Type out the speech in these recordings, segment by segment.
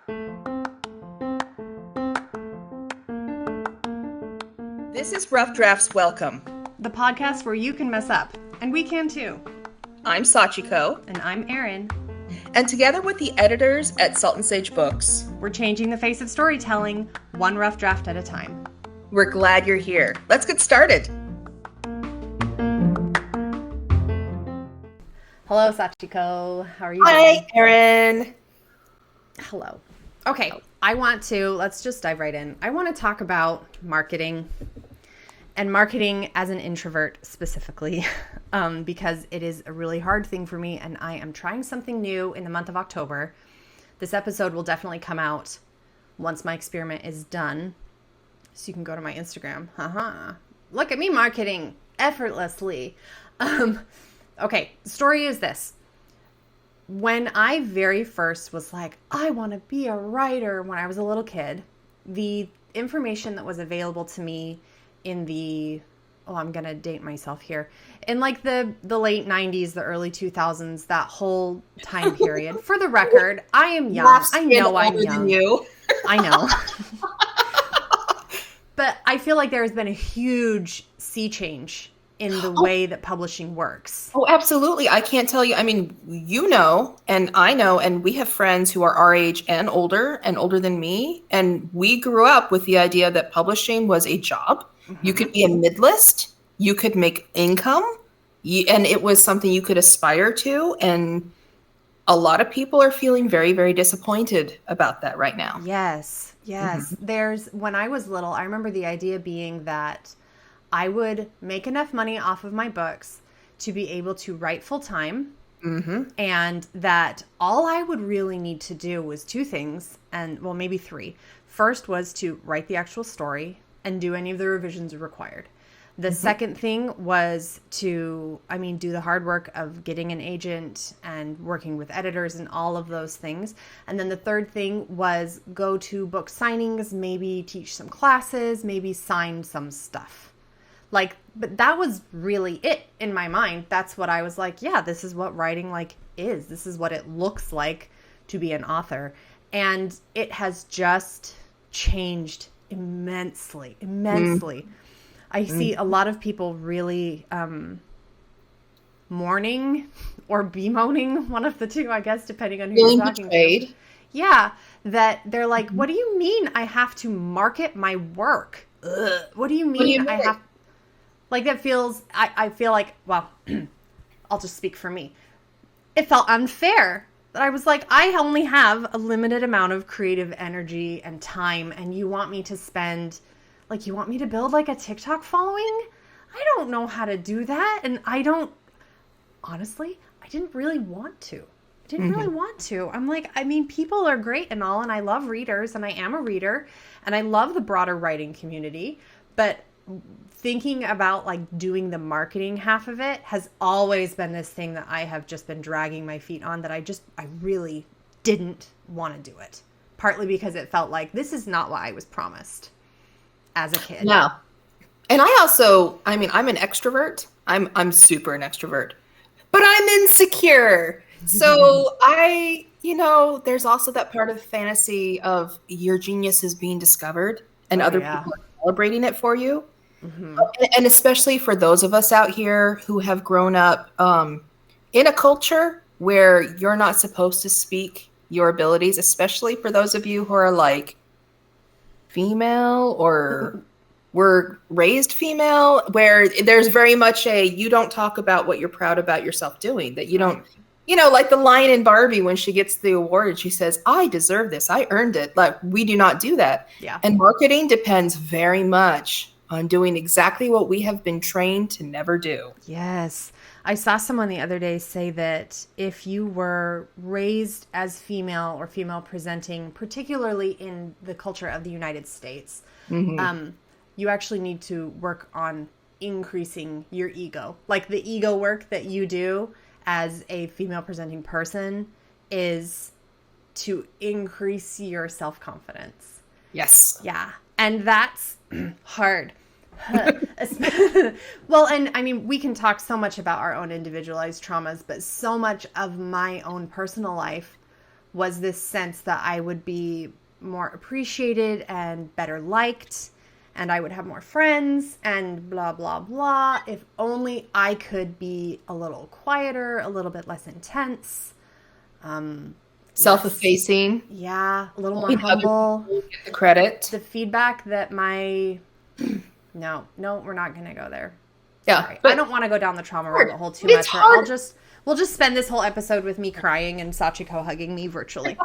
This is Rough Drafts Welcome, the podcast where you can mess up, and we can too. I'm Sachiko. And I'm Erin. And together with the editors at Salt and Sage Books, we're changing the face of storytelling, one rough draft at a time. We're glad you're here. Let's get started. Hello, Sachiko. How are you doing? Hi, Erin. Hello. Okay, let's just dive right in. I want to talk about marketing, and marketing as an introvert specifically, because it is a really hard thing for me, and I am trying something new in the month of October. This episode will definitely come out once my experiment is done, so you can go to my Instagram. Look at me marketing effortlessly. Okay, the story is this. When I very first was like, I want to be a writer when I was a little kid, the information that was available to me in the, I'm going to date myself here, in like the late 90s, the early 2000s, that whole time period. For the record, I am young. I know I'm young. Than you. I know. But I feel like there has been a huge sea change in the way that publishing works. Oh, absolutely. I can't tell you. I mean, you know, and I know, and we have friends who are our age and older than me. And we grew up with the idea that publishing was a job. Mm-hmm. You could be a mid-list. You could make income. And it was something you could aspire to. And a lot of people are feeling very, very disappointed about that right now. Yes. Mm-hmm. When I was little, I remember the idea being that I would make enough money off of my books to be able to write full time. Mm-hmm. And that all I would really need to do was two things, and well, maybe three. First was to write the actual story and do any of the revisions required. The second thing was to, do the hard work of getting an agent and working with editors and all of those things. And then the third thing was go to book signings, maybe teach some classes, maybe sign some stuff. But that was really it in my mind. That's what I was like, yeah, this is what writing is. This is what it looks like to be an author. And it has just changed immensely. I see a lot of people really mourning or bemoaning, one of the two, I guess, depending on who you're talking to. Yeah, that they're like, what do you mean I have to market my work? Ugh. What do you mean I have... that feels, I feel like, well, I'll just speak for me. It felt unfair that I was like, I only have a limited amount of creative energy and time, and you want me to spend, you want me to build a TikTok following? I don't know how to do that, and honestly, I didn't really want to. I'm like, people are great and all, and I love readers, and I am a reader, and I love the broader writing community, but thinking about doing the marketing half of it has always been this thing that I have just been dragging my feet on, that I really didn't want to do it. Partly because it felt like this is not what I was promised as a kid. No. And I also, I'm an extrovert. I'm super an extrovert, but I'm insecure. So there's also that part of the fantasy of your genius is being discovered and other people are celebrating it for you. Mm-hmm. And especially for those of us out here who have grown up in a culture where you're not supposed to speak your abilities, especially for those of you who are female or were raised female, where there's very much you don't talk about what you're proud about yourself doing, that you don't, like the line in Barbie when she gets the award and she says, I deserve this, I earned it. We do not do that. Yeah. And marketing depends very much on doing exactly what we have been trained to never do. Yes. I saw someone the other day say that if you were raised as female or female presenting, particularly in the culture of the United States, you actually need to work on increasing your ego. The ego work that you do as a female presenting person is to increase your self-confidence. Yes. Yeah. And that's hard. Well, and we can talk so much about our own individualized traumas, but so much of my own personal life was this sense that I would be more appreciated and better liked, and I would have more friends and blah, blah, blah. If only I could be a little quieter, a little bit less intense. Self-effacing. Yeah, a little more humble. Get the credit. The feedback that no, we're not going to go there. Yeah. Sorry. I don't want to go down the trauma rabbit hole too much. We'll just spend this whole episode with me crying and Sachiko hugging me virtually.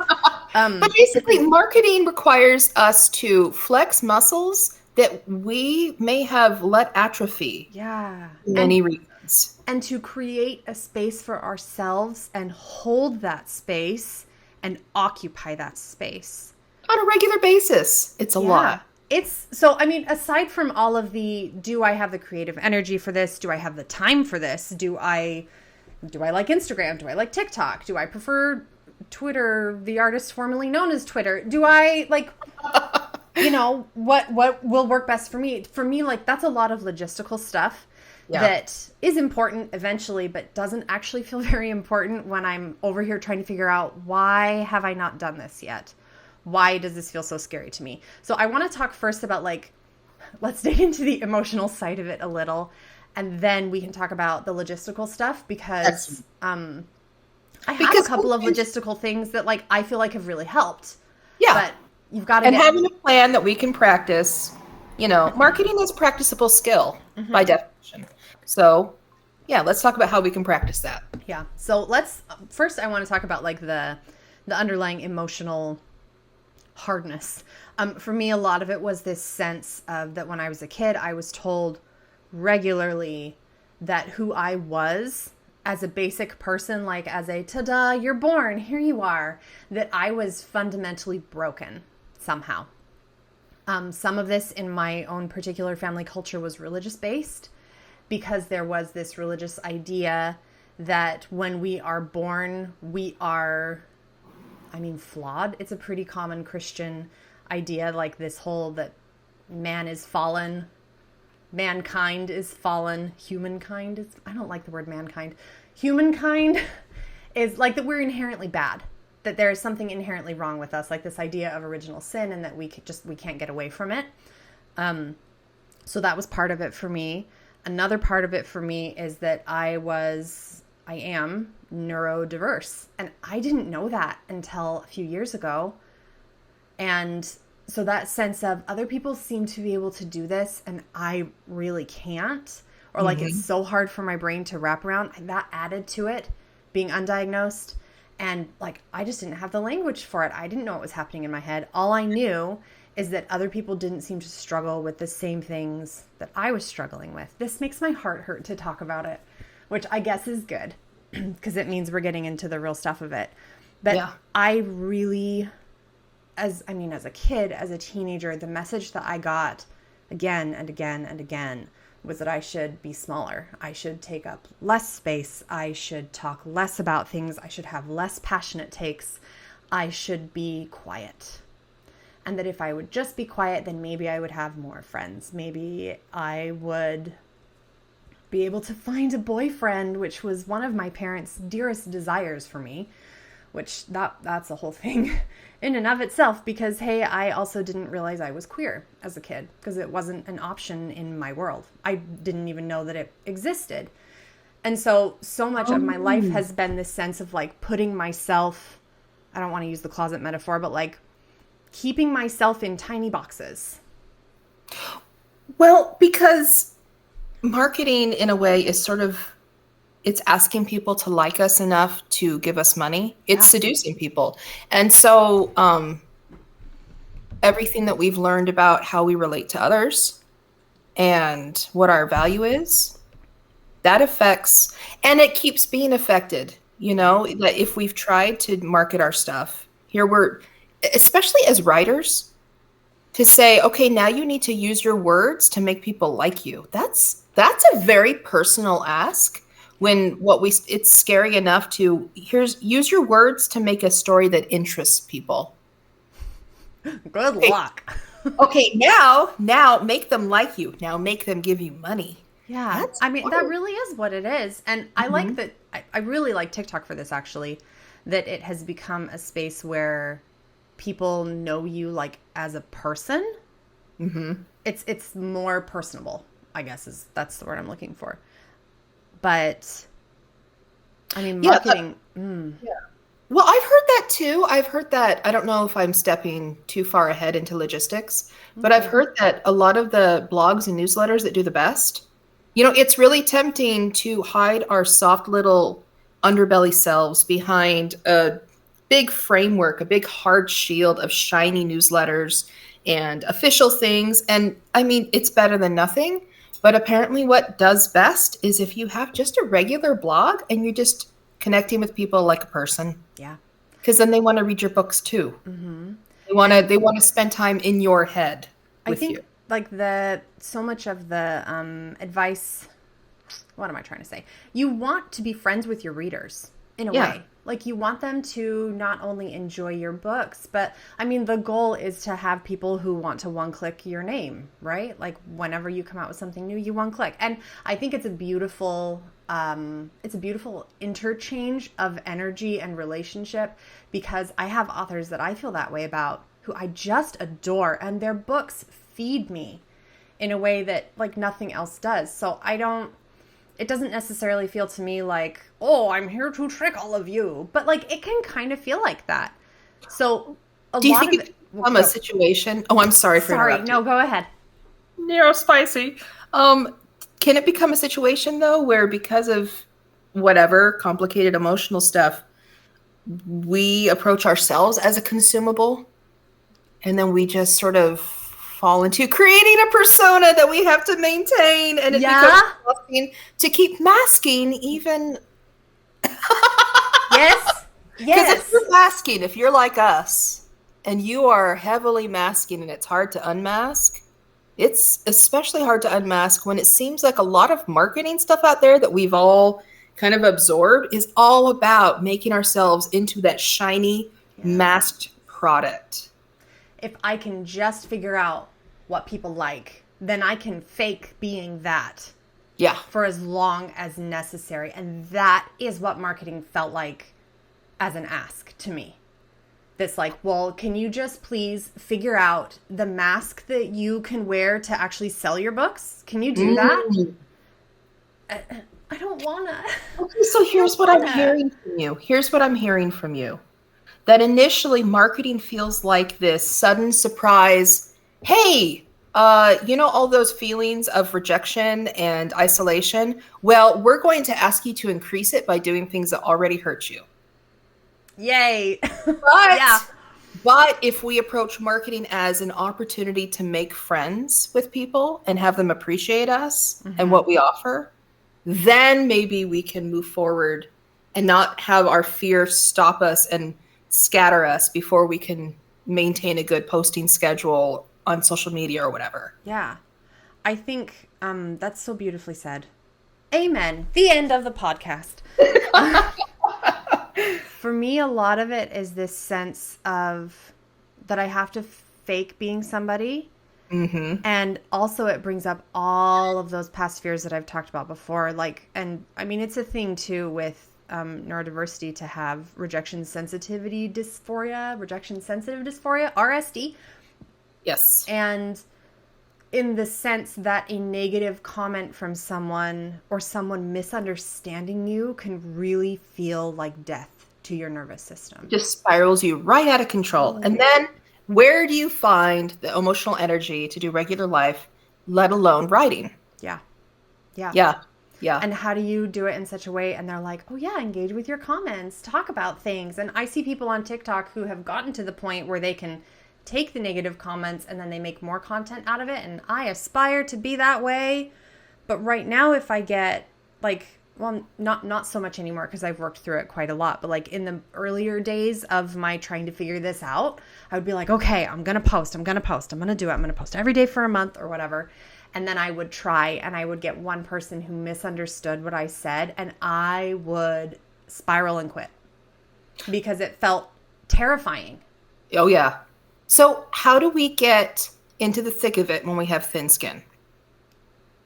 But basically, marketing requires us to flex muscles that we may have let atrophy. Yeah. For many reasons. And to create a space for ourselves and hold that space and occupy that space. On a regular basis. It's a lot. Aside from all of do I have the creative energy for this? Do I have the time for this? Do I like Instagram? Do I like TikTok? Do I prefer Twitter, the artist formerly known as Twitter? Do I what will work best for me? For me, that's a lot of logistical stuff that is important eventually, but doesn't actually feel very important when I'm over here trying to figure out, why have I not done this yet? Why does this feel so scary to me? So I want to talk first about let's dig into the emotional side of it a little, and then we can talk about the logistical stuff because I have a couple of logistical things that I feel like have really helped. Yeah. But you've got to having a plan that we can practice, marketing is a practicable skill by definition. So let's talk about how we can practice that. Yeah. So first I want to talk about the underlying emotional hardness. For me, a lot of it was this sense of that when I was a kid, I was told regularly that who I was as a basic person, as a ta-da, you're born, here you are, that I was fundamentally broken somehow. Some of this in my own particular family culture was religious based, because there was this religious idea that when we are born, we are flawed. It's a pretty common Christian idea, this whole that man is fallen, mankind is fallen, humankind is, I don't like the word mankind. Humankind is that we're inherently bad, that there is something inherently wrong with us, this idea of original sin, and that we can't get away from it. So that was part of it for me. Another part of it for me is that I am neurodiverse. And I didn't know that until a few years ago. And so that sense of other people seem to be able to do this and I really can't, or it's so hard for my brain to wrap around, that added to it, being undiagnosed. And I just didn't have the language for it. I didn't know what was happening in my head. All I knew is that other people didn't seem to struggle with the same things that I was struggling with. This makes my heart hurt to talk about it, which I guess is good because it means we're getting into the real stuff of it. But I really, as a kid, as a teenager, the message that I got again and again and again was that I should be smaller. I should take up less space. I should talk less about things. I should have less passionate takes. I should be quiet. And that if I would just be quiet, then maybe I would have more friends. Maybe I would be able to find a boyfriend, which was one of my parents' dearest desires for me, which that's a whole thing in and of itself, because, hey, I also didn't realize I was queer as a kid because it wasn't an option in my world. I didn't even know that it existed. And so much of my life has been this sense of putting myself, I don't want to use the closet metaphor, but keeping myself in tiny boxes. Well, because marketing in a way is it's asking people to like us enough to give us money. It's seducing people. And so everything that we've learned about how we relate to others and what our value is, that affects, and it keeps being affected, that if we've tried to market our stuff, here we're, especially as writers, to say, okay, now you need to use your words to make people like you. That's a very personal ask. When it's scary enough to use your words to make a story that interests people. Good luck. Okay, now make them like you. Now make them give you money. Yeah, that really is what it is. And I like that. I really like TikTok for this, actually. that it has become a space where people know you like as a person. Mm-hmm. It's more personable, I guess that's the word I'm looking for. But I mean, marketing. Yeah. Well, I've heard that too. I've heard that. I don't know if I'm stepping too far ahead into logistics, but I've heard that a lot of the blogs and newsletters that do the best, it's really tempting to hide our soft little underbelly selves behind a big framework, a big hard shield of shiny newsletters and official things. And I mean, it's better than nothing. But apparently what does best is if you have just a regular blog and you're just connecting with people like a person. Yeah. Because then they want to read your books too. Mm-hmm. They want to spend time in your head with you. Like so much of the advice, what am I trying to say? You want to be friends with your readers in a way. Like you want them to not only enjoy your books, but I mean, the goal is to have people who want to one-click your name, right? Like whenever you come out with something new, you one-click. And I think it's a beautiful interchange of energy and relationship, because I have authors that I feel that way about who I just adore, and their books feed me in a way that like nothing else does. So it doesn't necessarily feel to me like, oh, I'm here to trick all of you. But like, it can kind of feel like that. So do you think it can become a situation? Oh, I'm sorry for interrupting. No, go ahead. Spicy. Can it become a situation though, where because of whatever complicated emotional stuff, we approach ourselves as a consumable, and then we just sort of fall into creating a persona that we have to maintain, and it becomes exhausting to keep masking even. Yes. Because if you're like us and you are heavily masking and it's hard to unmask, it's especially hard to unmask when it seems like a lot of marketing stuff out there that we've all kind of absorbed is all about making ourselves into that shiny masked product. If I can just figure out what people like, then I can fake being that. Yeah. For as long as necessary. And that is what marketing felt like as an ask to me. This like, well, can you just please figure out the mask that you can wear to actually sell your books? Can you do that? I don't wanna. Okay, so here's what I'm hearing from you. That initially marketing feels like this sudden surprise. Hey, all those feelings of rejection and isolation. Well, we're going to ask you to increase it by doing things that already hurt you. Yay. But if we approach marketing as an opportunity to make friends with people and have them appreciate us and what we offer, then maybe we can move forward and not have our fear stop us and scatter us before we can maintain a good posting schedule on social media or whatever. Yeah. I think that's so beautifully said. Amen. The end of the podcast. For me, a lot of it is this sense of that I have to fake being somebody. Mm-hmm. And also it brings up all of those past fears that I've talked about before. Like, and I mean, it's a thing too with neurodiversity to have rejection sensitive dysphoria, RSD. Yes. And in the sense that a negative comment from someone or someone misunderstanding you can really feel like death to your nervous system. Just spirals you right out of control. And then where do you find the emotional energy to do regular life, let alone writing? Yeah. And how do you do it in such a way? And they're like, oh yeah, engage with your comments, talk about things. And I see people on TikTok who have gotten to the point where they can take the negative comments and then they make more content out of it. And I aspire to be that way. But right now, if I get like, well, not so much anymore because I've worked through it quite a lot. But like in the earlier days of my trying to figure this out, I would be like, okay, I'm going to post. I'm going to post every day for a month or whatever. And then I would try and I would get one person who misunderstood what I said and I would spiral and quit because it felt terrifying. Oh, yeah. So how do we get into the thick of it when we have thin skin?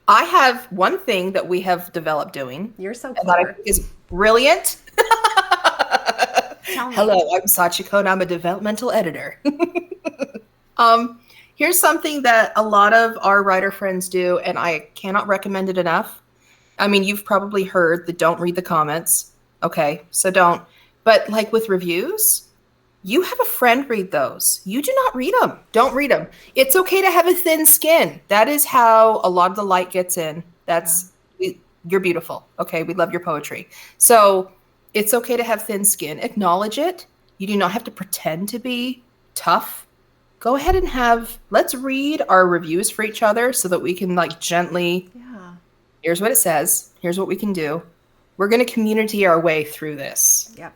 I have one thing that we have developed doing. You're so clever. That I think is brilliant. Tell me. Hello, I'm Sachiko and I'm a developmental editor. Here's something that a lot of our writer friends do, and I cannot recommend it enough. I mean, you've probably heard the don't read the comments. Okay, so don't. But like with reviews, you have a friend read those. You do not read them. Don't read them. It's okay to have a thin skin. That is how a lot of the light gets in. You're beautiful. Okay, we love your poetry. So it's okay to have thin skin. Acknowledge it. You do not have to pretend to be tough. Go ahead and let's read our reviews for each other so that we can like gently, here's what it says. Here's what we can do. We're going to community our way through this. Yep.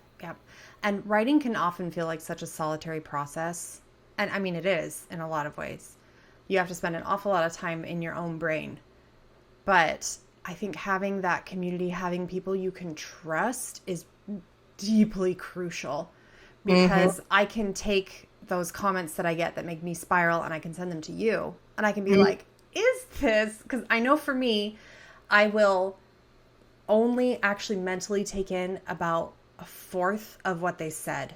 And writing can often feel like such a solitary process. And I mean, it is in a lot of ways. You have to spend an awful lot of time in your own brain. But I think having that community, having people you can trust is deeply crucial, because I can take those comments that I get that make me spiral and I can send them to you. And I can be like, is this, because I know for me, I will only actually mentally take in about a fourth of what they said,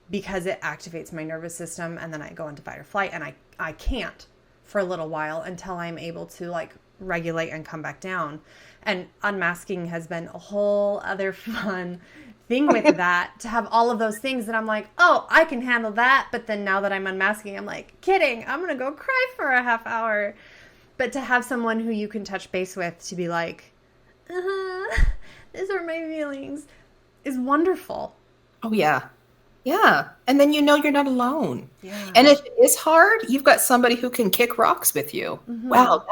because it activates my nervous system, and then I go into fight or flight, and I can't for a little while until I'm able to like regulate and come back down. And unmasking has been a whole other fun thing with that, to have all of those things that I'm like, oh, I can handle that. But then now that I'm unmasking, I'm like, kidding, I'm going to go cry for a half hour. But to have someone who you can touch base with to be like, these are my feelings, is wonderful. Oh, yeah. Yeah. And then you know you're not alone. Yeah. And if it is hard, you've got somebody who can kick rocks with you. Wow,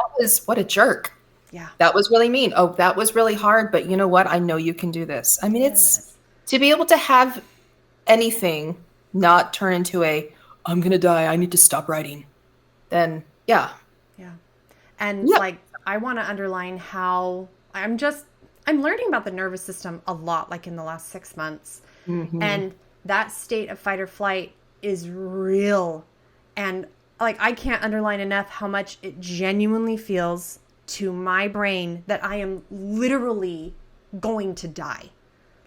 what a jerk. Yeah. That was really mean. Oh, that was really hard. But you know what? I know you can do this. I mean, it's to be able to have anything not turn into I'm going to die, I need to stop writing. Then, yeah. Yeah. And like, I want to underline how I'm learning about the nervous system a lot, like in the last 6 months. And that state of fight or flight is real. And like, I can't underline enough how much it genuinely feels to my brain that I am literally going to die.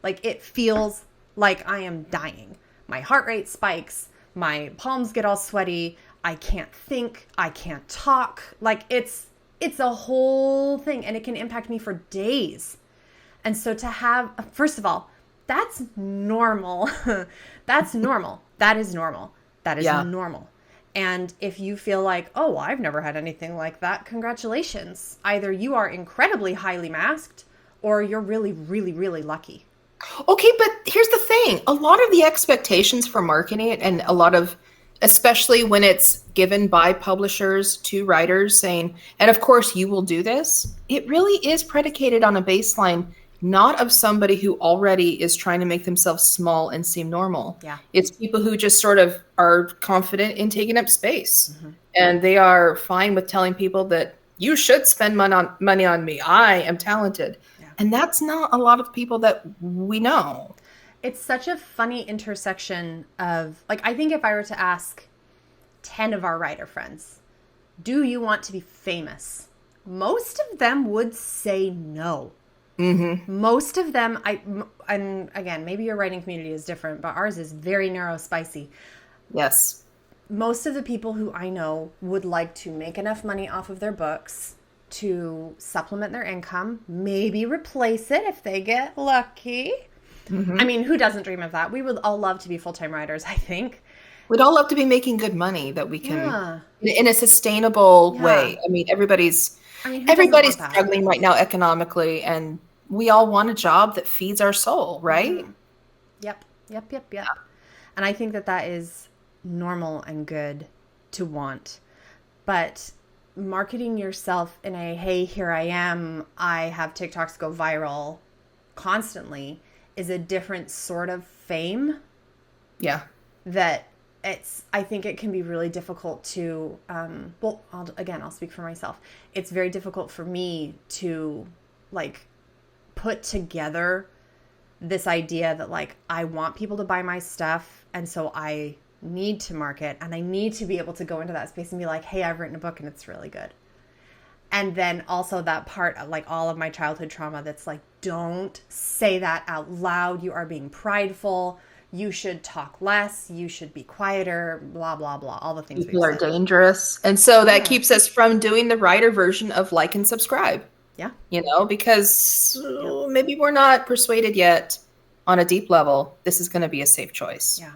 Like, it feels like I am dying. My heart rate spikes. My palms get all sweaty. I can't think. I can't talk. Like, it's a whole thing, and it can impact me for days. And so to have, first of all, that's normal. That's normal. That is normal. That is normal. And if you feel like, oh, I've never had anything like that, congratulations. Either you are incredibly highly masked, or you're really, really, really lucky. Okay, but here's the thing. A lot of the expectations for marketing it, and a lot of, especially when it's given by publishers to writers saying, and of course you will do this, it really is predicated on a baseline, not of somebody who already is trying to make themselves small and seem normal. Yeah. It's people who just sort of are confident in taking up space. And they are fine with telling people that you should spend money on me. I am talented. Yeah. And that's not a lot of people that we know. It's such a funny intersection of, like, I think if I were to ask 10 of our writer friends, do you want to be famous? Most of them would say no. Most of them, and again, maybe your writing community is different, but ours is very narrow, spicy. Yes. Most of the people who I know would like to make enough money off of their books to supplement their income, maybe replace it if they get lucky. I mean, who doesn't dream of that? We would all love to be full-time writers, I think. We'd all love to be making good money that we can, in a sustainable way. I mean, everybody's struggling right now economically, and we all want a job that feeds our soul, right? Yep. And I think that is normal and good to want. But marketing yourself in a, hey, here I am, I have TikToks go viral constantly, is a different sort of fame. Yeah. That I think it can be really difficult to, I'll speak for myself. It's very difficult for me to like put together this idea that like, I want people to buy my stuff. And so I need to market, and I need to be able to go into that space and be like, hey, I've written a book and it's really good. And then also that part of like all of my childhood trauma that's like, don't say that out loud. You are being prideful. you should talk less, you should be quieter, blah, blah, blah, all the things people are dangerous. And so that keeps us from doing the writer version of like and subscribe. Yeah. Because maybe we're not persuaded yet on a deep level, this is going to be a safe choice. Yeah.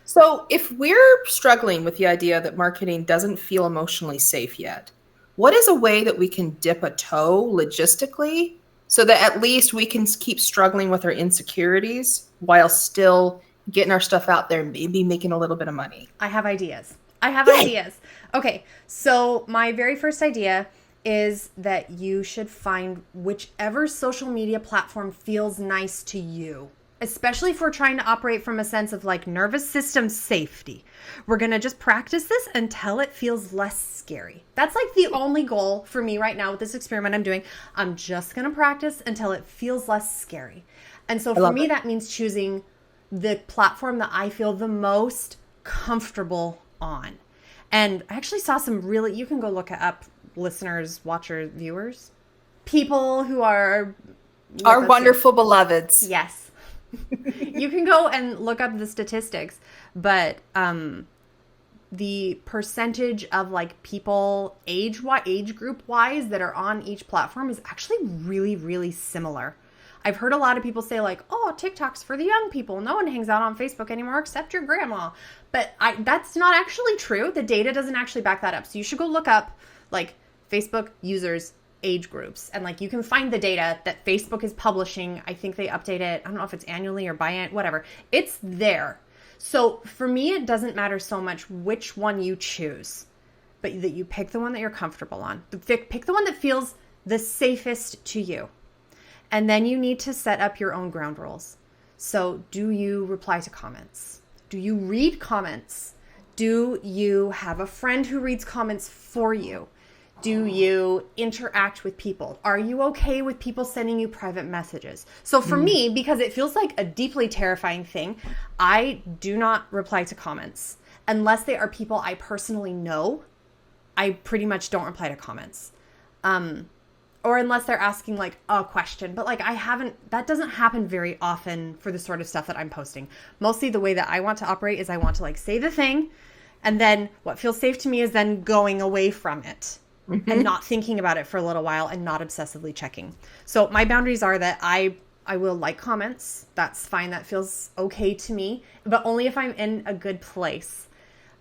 So if we're struggling with the idea that marketing doesn't feel emotionally safe yet, what is a way that we can dip a toe logistically so that at least we can keep struggling with our insecurities while still getting our stuff out there, maybe making a little bit of money? I have ideas. Ideas. Okay. So my very first idea is that you should find whichever social media platform feels nice to you, especially if we're trying to operate from a sense of like nervous system safety. We're going to just practice this until it feels less scary. That's like the only goal for me right now with this experiment I'm doing. I'm just going to practice until it feels less scary. And so for me, that means choosing the platform that I feel the most comfortable on. And I actually saw some really, you can go look it up, listeners, watchers, viewers, people who are our wonderful beloveds. Yes. You can go and look up the statistics, but the percentage of like people age group wise that are on each platform is actually really, really similar. I've heard a lot of people say like, oh, TikTok's for the young people. No one hangs out on Facebook anymore except your grandma. But that's not actually true. The data doesn't actually back that up. So you should go look up like Facebook users age groups, and like you can find the data that Facebook is publishing. I think they update it. I don't know if it's annually or whatever. It's there. So for me, it doesn't matter so much which one you choose, but that you pick the one that you're comfortable on. Pick the one that feels the safest to you. And then you need to set up your own ground rules. So do you reply to comments? Do you read comments? Do you have a friend who reads comments for you? Do you interact with people? Are you okay with people sending you private messages? So for me, because it feels like a deeply terrifying thing, I do not reply to comments. Unless they are people I personally know, I pretty much don't reply to comments. Or unless they're asking like a question. But like that doesn't happen very often for the sort of stuff that I'm posting. Mostly the way that I want to operate is I want to like say the thing, and then what feels safe to me is then going away from it. And not thinking about it for a little while and not obsessively checking. So my boundaries are that I will like comments. That's fine. That feels okay to me, but only if I'm in a good place.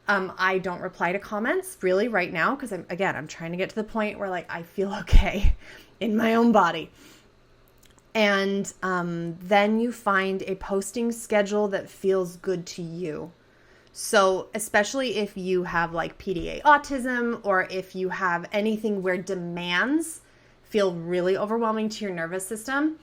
I don't reply to comments really right now because I'm trying to get to the point where like I feel okay in my own body. And then you find a posting schedule that feels good to you. So especially if you have like PDA autism, or if you have anything where demands feel really overwhelming to your nervous system,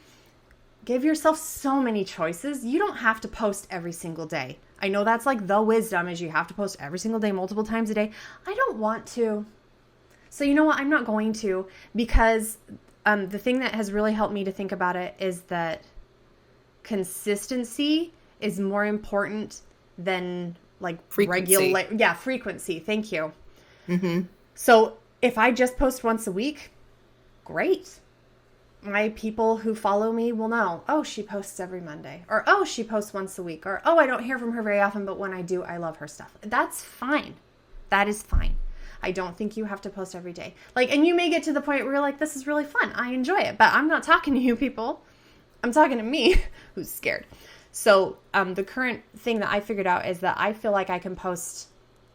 give yourself so many choices. You don't have to post every single day. I know that's like the wisdom is you have to post every single day, multiple times a day. I don't want to. So you know what? I'm not going to, because the thing that has really helped me to think about it is that consistency is more important than like frequency. Frequency. Thank you. So if I just post once a week, great. My people who follow me will know, oh, she posts every Monday, or oh, she posts once a week, or oh, I don't hear from her very often, but when I do, I love her stuff. That's fine. That is fine. I don't think you have to post every day. Like, and you may get to the point where you're like, this is really fun. I enjoy it, but I'm not talking to you people. I'm talking to me who's scared. So the current thing that I figured out is that I feel like I can post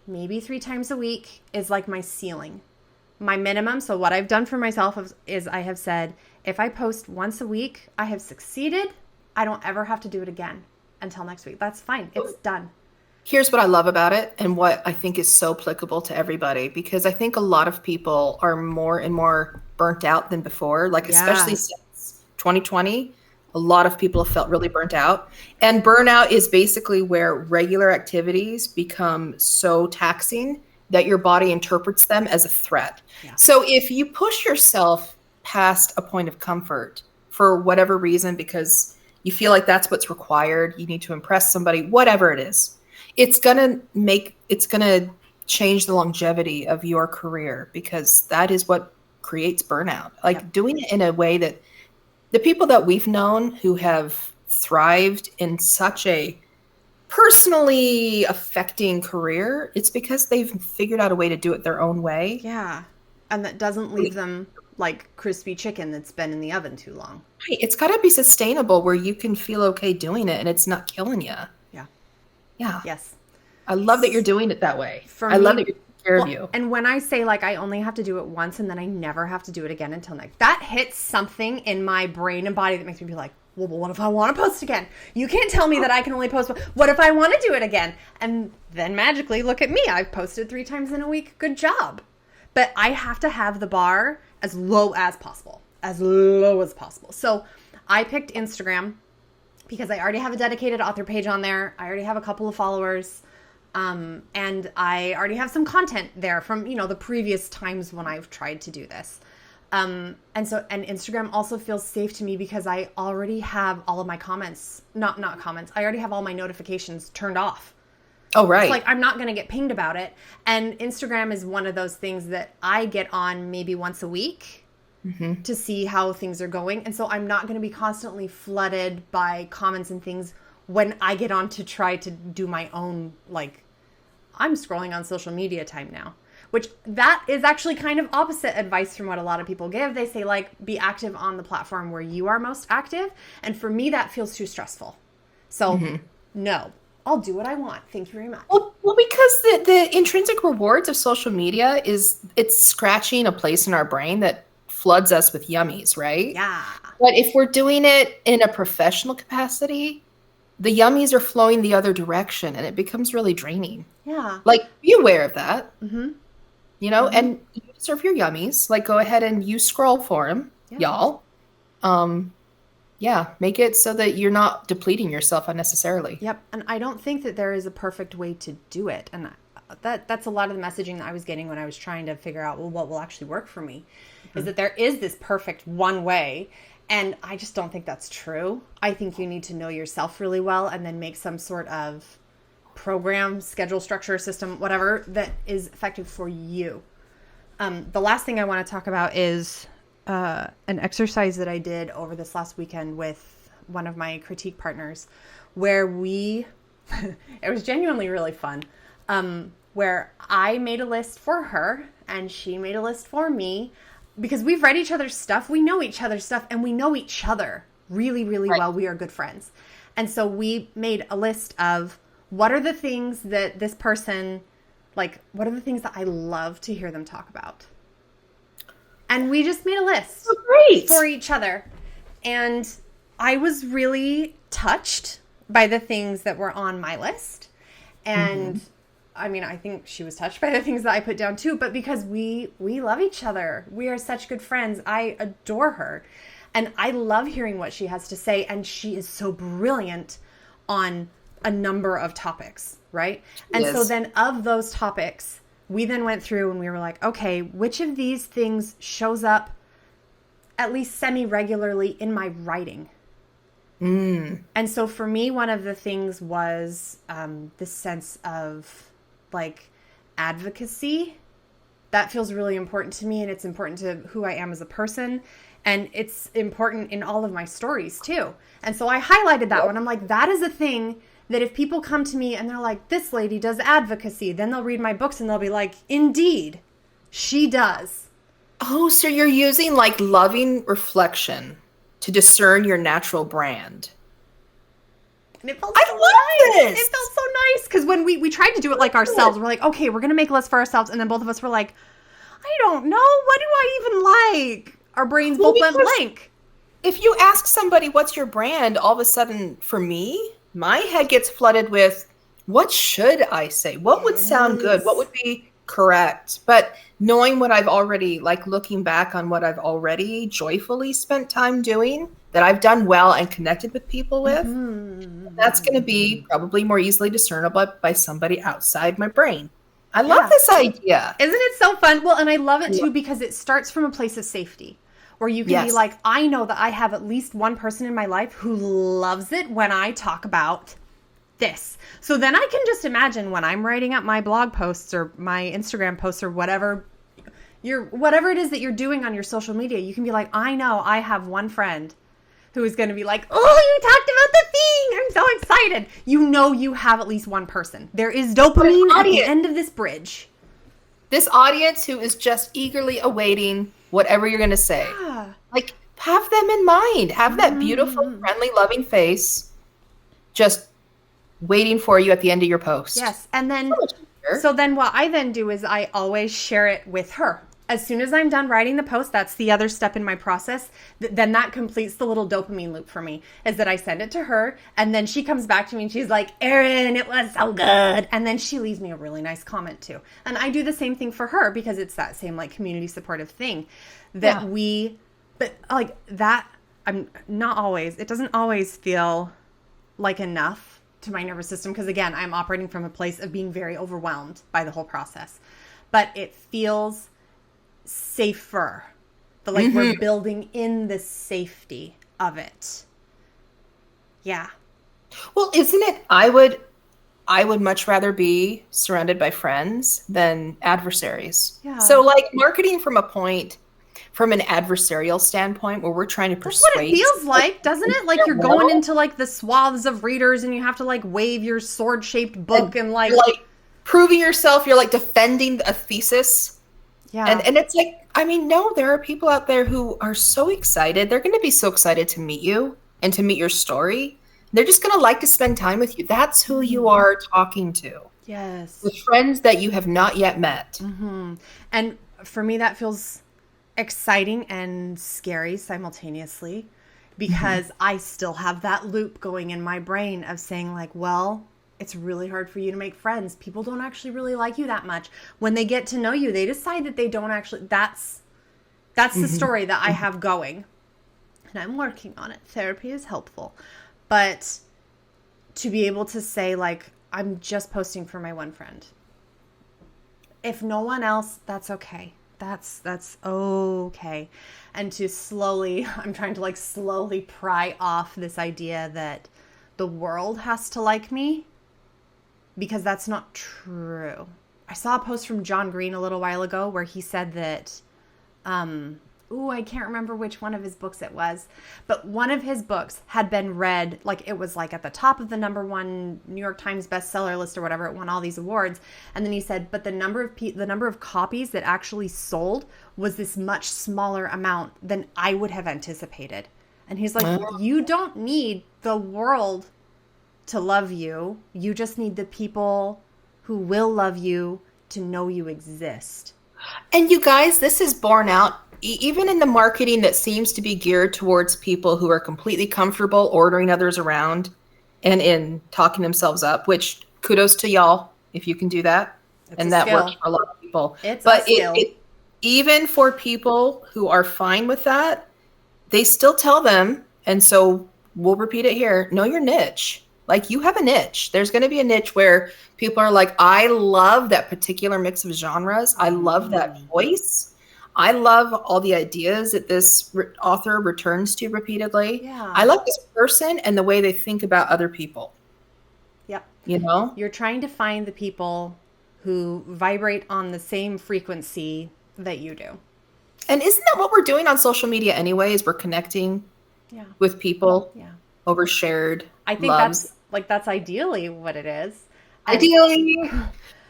maybe 3 times a week is like my ceiling, my minimum. So what I've done for myself is I have said, if I post once a week, I have succeeded. I don't ever have to do it again until next week. That's fine. It's done. Here's what I love about it, and what I think is so applicable to everybody, because I think a lot of people are more and more burnt out than before, like especially since 2020. A lot of people have felt really burnt out. And burnout is basically where regular activities become so taxing that your body interprets them as a threat. Yeah. So if you push yourself past a point of comfort for whatever reason, because you feel like that's what's required, you need to impress somebody, whatever it is, it's going to change the longevity of your career, because that is what creates burnout. Like doing it in a way that the people that we've known who have thrived in such a personally affecting career, it's because they've figured out a way to do it their own way. Yeah. And that doesn't leave them like crispy chicken that's been in the oven too long. Right. It's got to be sustainable where you can feel okay doing it and it's not killing you. Yeah. Yeah. Yes. I love that you're doing it that way. I love that you're taking care of you. And when I say like I only have to do it once and then I never have to do it again until next, that hits something in my brain and body that makes me be like, well, what if I want to post again? You can't tell me that I can only post. What if I want to do it again? And then magically, look at me. I've posted 3 times in a week. Good job. But I have to have the bar as low as possible. As low as possible. So I picked Instagram because I already have a dedicated author page on there. I already have a couple of followers. And I already have some content there from, the previous times when I've tried to do this. And Instagram also feels safe to me because I already have all of my comments, not comments. I already have all my notifications turned off. Oh, right. It's like, I'm not going to get pinged about it. And Instagram is one of those things that I get on maybe once a week to see how things are going. And so I'm not going to be constantly flooded by comments and things when I get on to try to do my own, like, I'm scrolling on social media time now. Which that is actually kind of opposite advice from what a lot of people give. They say, like, be active on the platform where you are most active. And for me, that feels too stressful. So, no, I'll do what I want. Thank you very much. Well, because the intrinsic rewards of social media it's scratching a place in our brain that floods us with yummies, right? Yeah. But if we're doing it in a professional capacity, the yummies are flowing the other direction and it becomes really draining. Yeah. Like, be aware of that. And you deserve your yummies. Like, go ahead and you scroll for them, y'all. Make it so that you're not depleting yourself unnecessarily. Yep. And I don't think that there is a perfect way to do it. And that's a lot of the messaging that I was getting when I was trying to figure out, well, what will actually work for me, is that there is this perfect one way. And I just don't think that's true. I think you need to know yourself really well and then make some sort of program, schedule, structure, system, whatever that is effective for you. The last thing I want to talk about is an exercise that I did over this last weekend with one of my critique partners where it was genuinely really fun, where I made a list for her and she made a list for me because we've read each other's stuff, we know each other's stuff, and we know each other really, really well. We are good friends. And so we made a list of what are the things that this person, like, what are the things that I love to hear them talk about? And we just made a list for each other. And I was really touched by the things that were on my list. And I mean, I think she was touched by the things that I put down too, but because we love each other. We are such good friends. I adore her. And I love hearing what she has to say. And she is so brilliant on a number of topics, right? And so then of those topics, we then went through and we were like, okay, which of these things shows up at least semi-regularly in my writing? And so for me, one of the things was this sense of like advocacy. That feels really important to me, and it's important to who I am as a person. And it's important in all of my stories too. And so I highlighted that one. I'm like, that is a thing that if people come to me and they're like, this lady does advocacy, then they'll read my books and they'll be like, indeed, she does. Oh, so you're using like loving reflection to discern your natural brand. And it felt so nice. It felt so nice because when we tried to do it like ourselves, we're like, okay, we're going to make a list for ourselves. And then both of us were like, I don't know. What do I even like? Our brains both went blank. If you ask somebody, what's your brand? All of a sudden, for me, my head gets flooded with, what should I say? What would sound good? What would be correct? But knowing what I've already, like looking back on what I've already joyfully spent time doing, that I've done well and connected with people with, that's going to be probably more easily discernible by somebody outside my brain. I love this idea. Isn't it so fun? Well, and I love it too because it starts from a place of safety where you can be like, I know that I have at least one person in my life who loves it when I talk about this. So then I can just imagine when I'm writing up my blog posts or my Instagram posts or whatever it is that you're doing on your social media, you can be like, I know I have one friend who is going to be like, oh, you talked about the thing. I'm I'm so excited. You know you have at least one person. There is dopamine at the end of this bridge. This audience who is just eagerly awaiting whatever you're going to say. Yeah. Like, have them in mind. Have that beautiful, friendly, loving face just waiting for you at the end of your post. Yes. And then, so then what I then do is I always share it with her. As soon as I'm done writing the post, that's the other step in my process. Then that completes the little dopamine loop for me, is that I send it to her, and then she comes back to me and she's like, Erin, it was so good. And then she leaves me a really nice comment too. And I do the same thing for her because it's that same like community supportive thing that but like that, I'm not always, it doesn't always feel like enough to my nervous system because again, I'm operating from a place of being very overwhelmed by the whole process. But it feels safer. But like we're building in the safety of it. Yeah. Well, isn't it? I would much rather be surrounded by friends than adversaries. Yeah. So like marketing from an adversarial standpoint where we're trying to persuade. That's what it feels like, doesn't it? Like you're going into like the swaths of readers and you have to like wave your sword-shaped book and like proving yourself. You're like defending a thesis. Yeah. And it's like, I mean, no, there are people out there who are so excited. They're going to be so excited to meet you and to meet your story. They're just going to like to spend time with you. That's who you are talking to. Yes. With friends that you have not yet met. And for me, that feels exciting and scary simultaneously because I still have that loop going in my brain of saying like, well, it's really hard for you to make friends. People don't actually really like you that much. When they get to know you, they decide that they don't actually, that's the story that I have going. And I'm working on it. Therapy is helpful. But to be able to say like, I'm just posting for my one friend. If no one else, that's okay. That's okay. And to slowly, I'm trying to like slowly pry off this idea that the world has to like me. Because that's not true. I saw a post from John Green a little while ago where he said that, I can't remember which one of his books it was, but one of his books had been read, like it was like at the top of the #1 New York Times bestseller list or whatever. It won all these awards. And then he said, but the number of copies that actually sold was this much smaller amount than I would have anticipated. And he's like, you don't need the world to love you. You just need the people who will love you to know you exist. And you guys, this is borne out even in the marketing that seems to be geared towards people who are completely comfortable ordering others around and in talking themselves up, which kudos to y'all if you can do that. And that works for a lot of people. But even for people who are fine with that, they still tell them, and so we'll repeat it here, know your niche. Like you have a niche. There's going to be a niche where people are like, I love that particular mix of genres. I love that voice. I love all the ideas that this author returns to repeatedly. Yeah. I like this person and the way they think about other people. Yep. You know? You're trying to find the people who vibrate on the same frequency that you do. And isn't that what we're doing on social media anyways? We're connecting with people over shared I think loves. that's ideally what it is. Ideally.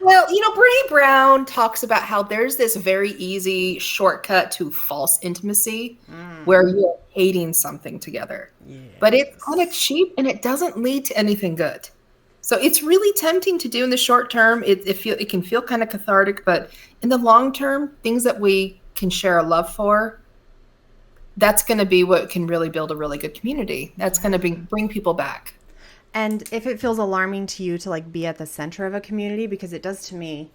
Well, Brene Brown talks about how there's this very easy shortcut to false intimacy where you're hating something together. Yes. But it's kind of cheap and it doesn't lead to anything good. So it's really tempting to do in the short term. It can feel kind of cathartic, but in the long term, things that we can share a love for, that's going to be what can really build a really good community. That's going to bring people back. And if it feels alarming to you to like be at the center of a community, because it does to me,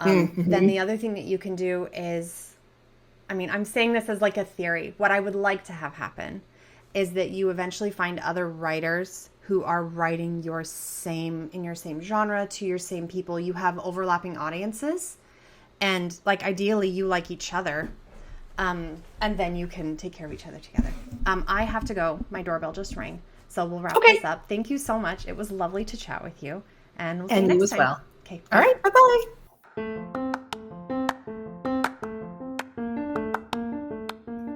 then the other thing that you can do is, I'm saying this as like a theory. What I would like to have happen is that you eventually find other writers who are writing in your same genre to your same people. You have overlapping audiences, and like ideally you like each other. And then you can take care of each other together. I have to go. My doorbell just rang. So we'll wrap this up. Thank you so much. It was lovely to chat with you. And we'll see you next time. And you as well. Okay. All right. Bye-bye.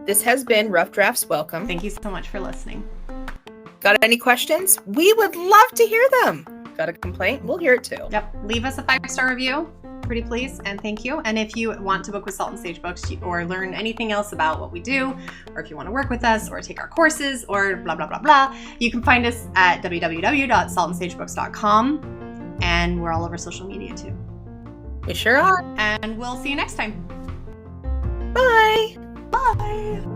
This has been Rough Drafts Welcome. Thank you so much for listening. Got any questions? We would love to hear them. Got a complaint? We'll hear it too. Yep. Leave us a 5-star review. Pretty please, and thank you. And if you want to book with Salt and Sage Books or learn anything else about what we do, or if you want to work with us or take our courses or blah, blah, blah, blah, you can find us at www.saltandsagebooks.com. And we're all over social media too. We sure are. And we'll see you next time. Bye. Bye.